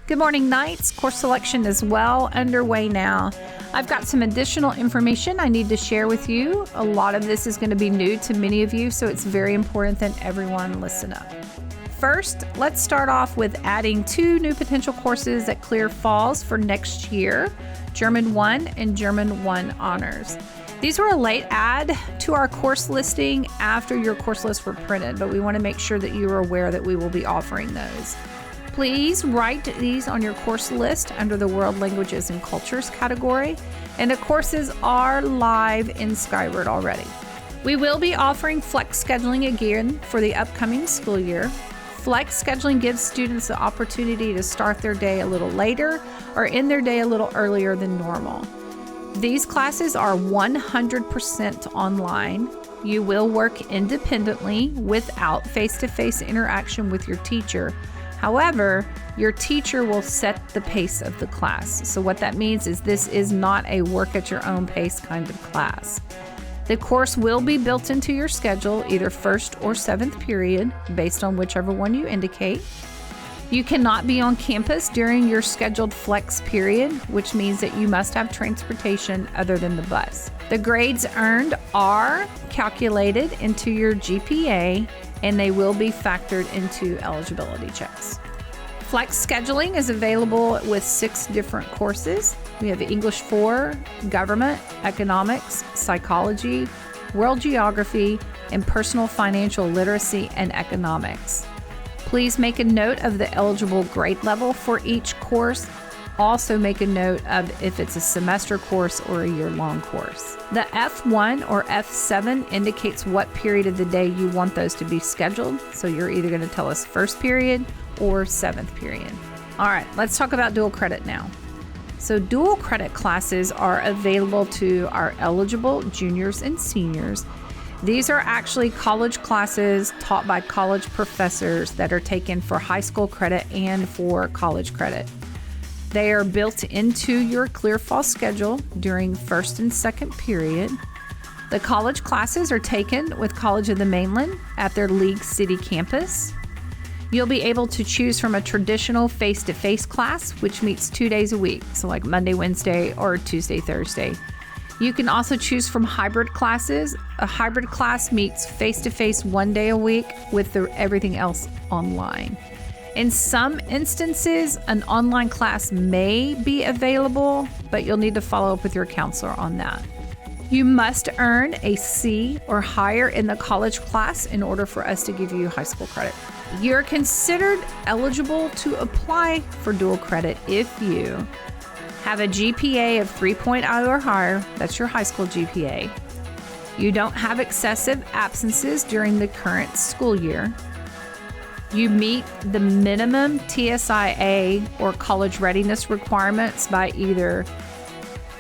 Good morning, Knights. Course selection is well underway now. I've got some additional information I need to share with you. A lot of this is going to be new to many of you, so it's very important that everyone listen up. First, let's start off with adding 2 new potential courses at Clear Falls for next year, German 1 and German 1 Honors. These were a late add to our course listing after your course lists were printed, but we want to make sure that you are aware that we will be offering those. Please write these on your course list under the World Languages and Cultures category, and the courses are live in Skyward already. We will be offering flex scheduling again for the upcoming school year. Flex scheduling gives students the opportunity to start their day a little later or end their day a little earlier than normal. These classes are 100% online. You will work independently without face-to-face interaction with your teacher. However, your teacher will set the pace of the class. So what that means is this is not a work at your own pace kind of class. The course will be built into your schedule, either first or 7th period, based on whichever one you indicate. You cannot be on campus during your scheduled flex period, which means that you must have transportation other than the bus. The grades earned are calculated into your GPA, and they will be factored into eligibility checks. Flex scheduling is available with 6 different courses. We have English 4, Government, Economics, Psychology, World Geography, and Personal Financial Literacy and Economics. Please make a note of the eligible grade level for each course. Also make a note of if it's a semester course or a year-long course. The F1 or F7 indicates what period of the day you want those to be scheduled. So you're either going to tell us 1st period or 7th period. All right, let's talk about dual credit now. So dual credit classes are available to our eligible juniors and seniors. These are actually college classes taught by college professors that are taken for high school credit and for college credit. They are built into your Clear Falls schedule during 1st and 2nd period. The college classes are taken with College of the Mainland at their League City campus. You'll be able to choose from a traditional face-to-face class, which meets 2 days a week, so like Monday, Wednesday, or Tuesday, Thursday. You can also choose from hybrid classes. A hybrid class meets face-to-face 1 day a week with everything else online. In some instances, an online class may be available, but you'll need to follow up with your counselor on that. You must earn a C or higher in the college class in order for us to give you high school credit. You're considered eligible to apply for dual credit if you have a GPA of 3.0 or higher, that's your high school GPA. You don't have excessive absences during the current school year. You meet the minimum TSIA or college readiness requirements by either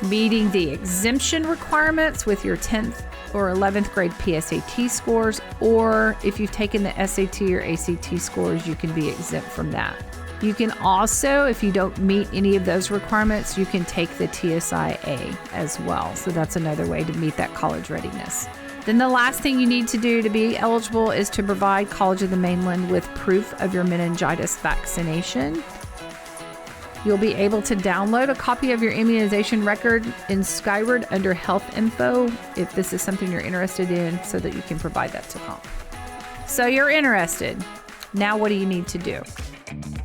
meeting the exemption requirements with your 10th or 11th grade PSAT scores, or if you've taken the SAT or ACT scores, you can be exempt from that. You can also, if you don't meet any of those requirements, you can take the TSIA as well. So that's another way to meet that college readiness. Then the last thing you need to do to be eligible is to provide College of the Mainland with proof of your meningitis vaccination. You'll be able to download a copy of your immunization record in Skyward under Health Info if this is something you're interested in, so that you can provide that to comp. So you're interested. Now what do you need to do?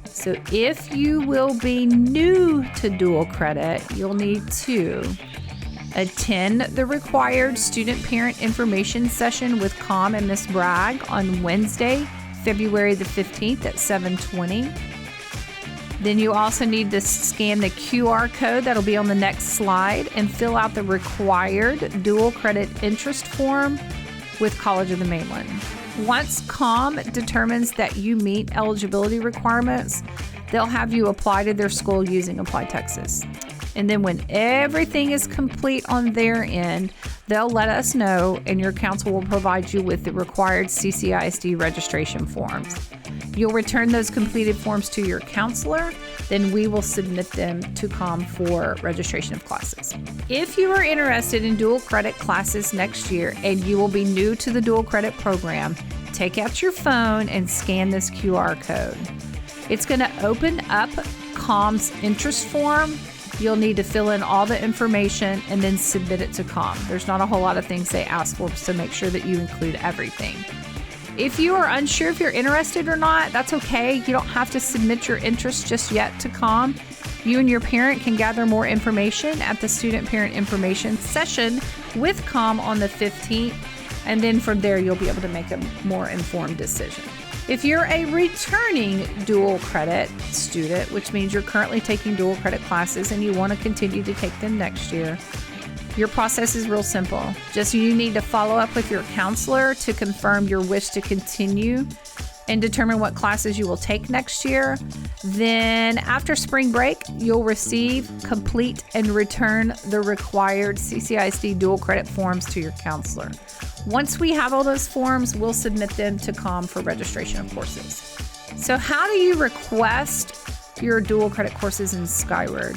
So if you will be new to dual credit, you'll need to attend the required student parent information session with Com and Miss Bragg on Wednesday, February the 15th at 7:20. Then you also need to scan the QR code that'll be on the next slide and fill out the required dual credit interest form with College of the Mainland. Once Com determines that you meet eligibility requirements, they'll have you apply to their school using Apply Texas. And then when everything is complete on their end, they'll let us know, and your counsel will provide you with the required CCISD registration forms. You'll return those completed forms to your counselor, then we will submit them to COM for registration of classes. If you are interested in dual credit classes next year and you will be new to the dual credit program, take out your phone and scan this QR code. It's going to open up COM's interest form, you'll need to fill in all the information and then submit it to COM. There's not a whole lot of things they ask for, so make sure that you include everything. If you are unsure if you're interested or not, that's okay. You don't have to submit your interest just yet to COM. You and your parent can gather more information at the student parent information session with COM on the 15th, and then from there you'll be able to make a more informed decision. If you're a returning dual credit student, which means you're currently taking dual credit classes and you want to continue to take them next year, your process is real simple. Just you need to follow up with your counselor to confirm your wish to continue and determine what classes you will take next year. Then after spring break, you'll receive, complete, and return the required CCISD dual credit forms to your counselor. Once we have all those forms, we'll submit them to COM for registration of courses. So how do you request your dual credit courses in Skyward?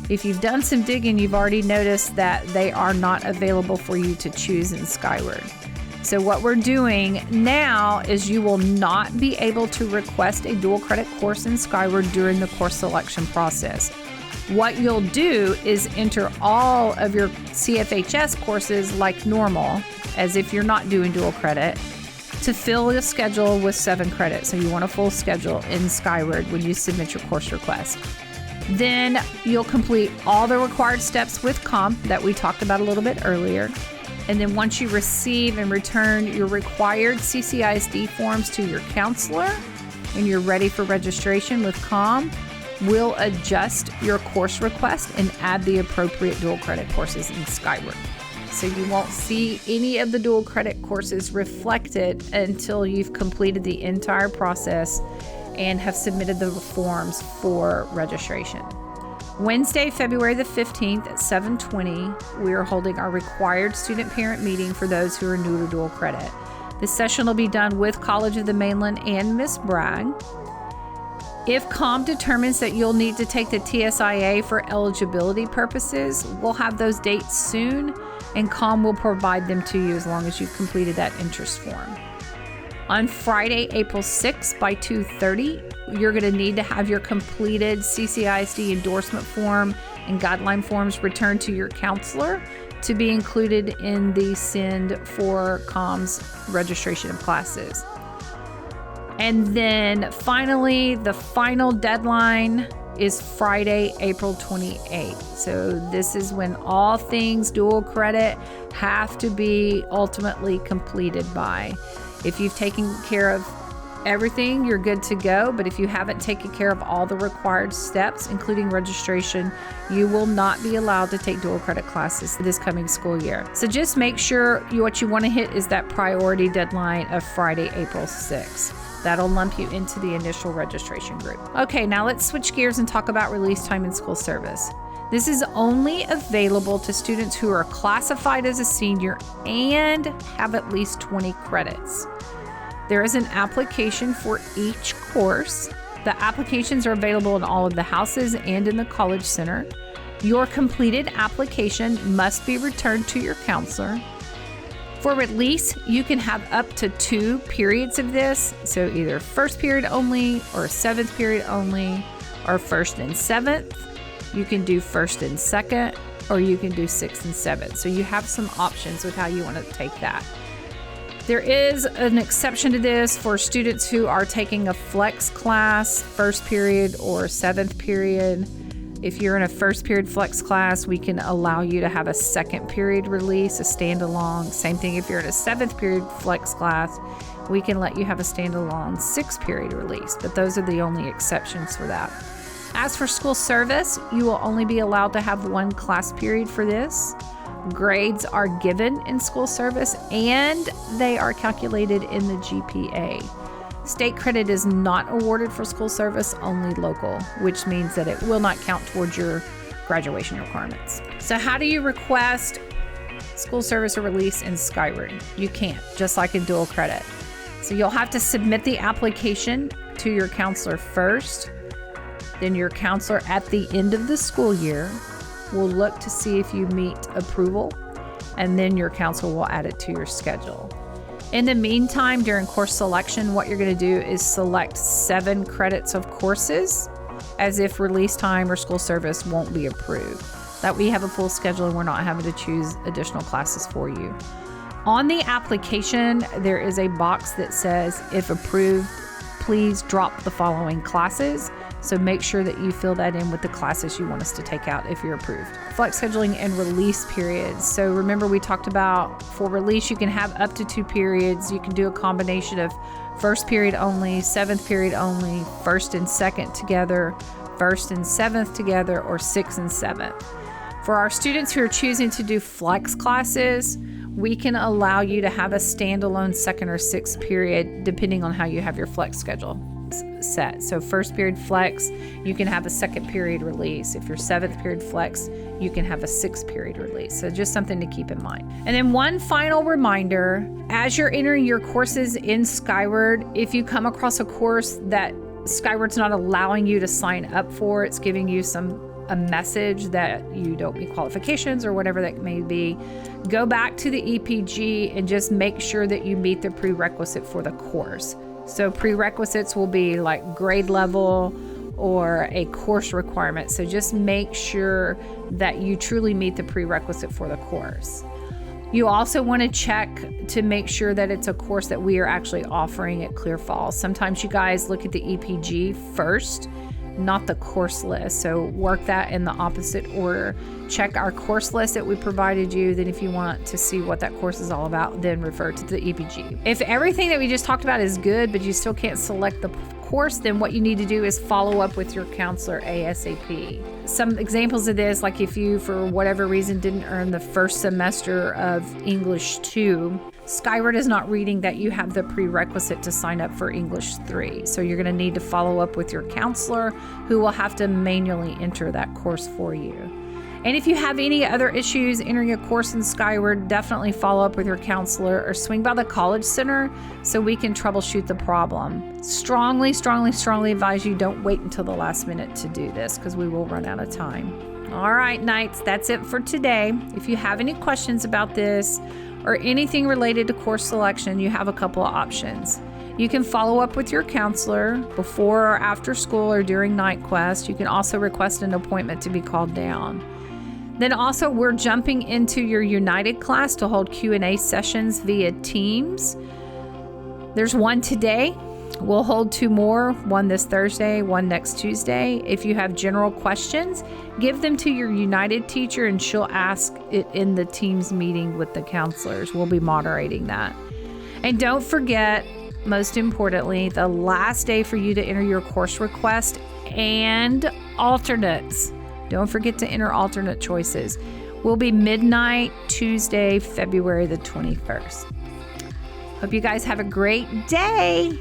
If you've done some digging, you've already noticed that they are not available for you to choose in Skyward. So what we're doing now is you will not be able to request a dual credit course in Skyward during the course selection process. What you'll do is enter all of your CFHS courses like normal, as if you're not doing dual credit, to fill the schedule with 7 credits. So you want a full schedule in Skyward when you submit your course request. Then you'll complete all the required steps with COM that we talked about a little bit earlier. And then once you receive and return your required CCISD forms to your counselor and you're ready for registration with COM, we'll adjust your course request and add the appropriate dual credit courses in Skyward. So you won't see any of the dual credit courses reflected until you've completed the entire process and have submitted the forms for registration. Wednesday, February the 15th at 7:20, we are holding our required student-parent meeting for those who are new to dual credit. This session will be done with College of the Mainland and Miss Bragg. If COM determines that you'll need to take the TSIA for eligibility purposes, we'll have those dates soon, and COM will provide them to you as long as you've completed that interest form. On Friday, April 6th by 2:30, you're going to need to have your completed CCISD endorsement form and guideline forms returned to your counselor to be included in the send for COM's registration of classes. And then finally, the final deadline is Friday, April 28th. So this is when all things dual credit have to be ultimately completed by. If you've taken care of everything, you're good to go. But if you haven't taken care of all the required steps, including registration, you will not be allowed to take dual credit classes this coming school year. So just make sure what you want to hit is that priority deadline of Friday, April 6th. That'll lump you into the initial registration group. Okay, now let's switch gears and talk about release time in school service. This is only available to students who are classified as a senior and have at least 20 credits. There is an application for each course. The applications are available in all of the houses and in the College Center. Your completed application must be returned to your counselor. For release, you can have up to 2 periods of this, so either first period only or 7th period only, or 1st and 7th. You can do 1st and 2nd, or you can do 6th and 7th. So you have some options with how you want to take that. There is an exception to this for students who are taking a flex class, 1st period or 7th period. If you're in a 1st period flex class, we can allow you to have a 2nd period release, a standalone. Same thing if you're in a 7th period flex class, we can let you have a standalone 6th period release, but those are the only exceptions for that. As for school service, you will only be allowed to have 1 class period for this. Grades are given in school service and they are calculated in the GPA. State credit is not awarded for school service, only local, which means that it will not count towards your graduation requirements. So how do you request school service or release in Skyward? You can't, just like in dual credit. So you'll have to submit the application to your counselor first. Then your counselor at the end of the school year will look to see if you meet approval, and then your counselor will add it to your schedule. In the meantime, during course selection, what you're going to do is select 7 credits of courses as if release time or school service won't be approved. That we have a full schedule and we're not having to choose additional classes for you. On the application, there is a box that says, if approved, please drop the following classes. So make sure that you fill that in with the classes you want us to take out if you're approved. Flex scheduling and release periods. So remember we talked about for release, you can have up to 2 periods. You can do a combination of first period only, 7th period only, first and second together, first and 7th together, or 6th and 7th. For our students who are choosing to do flex classes, we can allow you to have a standalone 2nd or 6th period depending on how you have your flex schedule set. So first period flex, you can have a 2nd period release. If you're 7th period flex, you can have a 6th period release. So just something to keep in mind. And then one final reminder, as you're entering your courses in Skyward, if you come across a course that Skyward's not allowing you to sign up for, it's giving you a message that you don't meet qualifications or whatever that may be, go back to the EPG and just make sure that you meet the prerequisite for the course. So prerequisites will be like grade level or a course requirement. So just make sure that you truly meet the prerequisite for the course. You also want to check to make sure that it's a course that we are actually offering at Clear Falls. Sometimes you guys look at the EPG first, not the course list. So work that in the opposite order. Check our course list that we provided you. Then if you want to see what that course is all about, then refer to the EPG. If everything that we just talked about is good, but you still can't select the course, then what you need to do is follow up with your counselor ASAP. Some examples of this, like if you, for whatever reason, didn't earn the first semester of English 2, Skyward is not reading that you have the prerequisite to sign up for English 3. So you're going to need to follow up with your counselor, who will have to manually enter that course for you. And if you have any other issues entering a course in Skyward, definitely follow up with your counselor or swing by the College Center so we can troubleshoot the problem. Strongly, strongly, strongly advise you don't wait until the last minute to do this because we will run out of time. All right, Knights, that's it for today. If you have any questions about this or anything related to course selection, you have a couple of options. You can follow up with your counselor before or after school or during Night Quest. You can also request an appointment to be called down. Then also, we're jumping into your United class to hold Q&A sessions via Teams. There's one today. We'll hold 2 more, one this Thursday, one next Tuesday. If you have general questions, give them to your United teacher and she'll ask it in the Teams meeting with the counselors. We'll be moderating that. And don't forget, most importantly, the last day for you to enter your course request and alternates. Don't forget to enter alternate choices. Will be midnight, Tuesday, February the 21st. Hope you guys have a great day.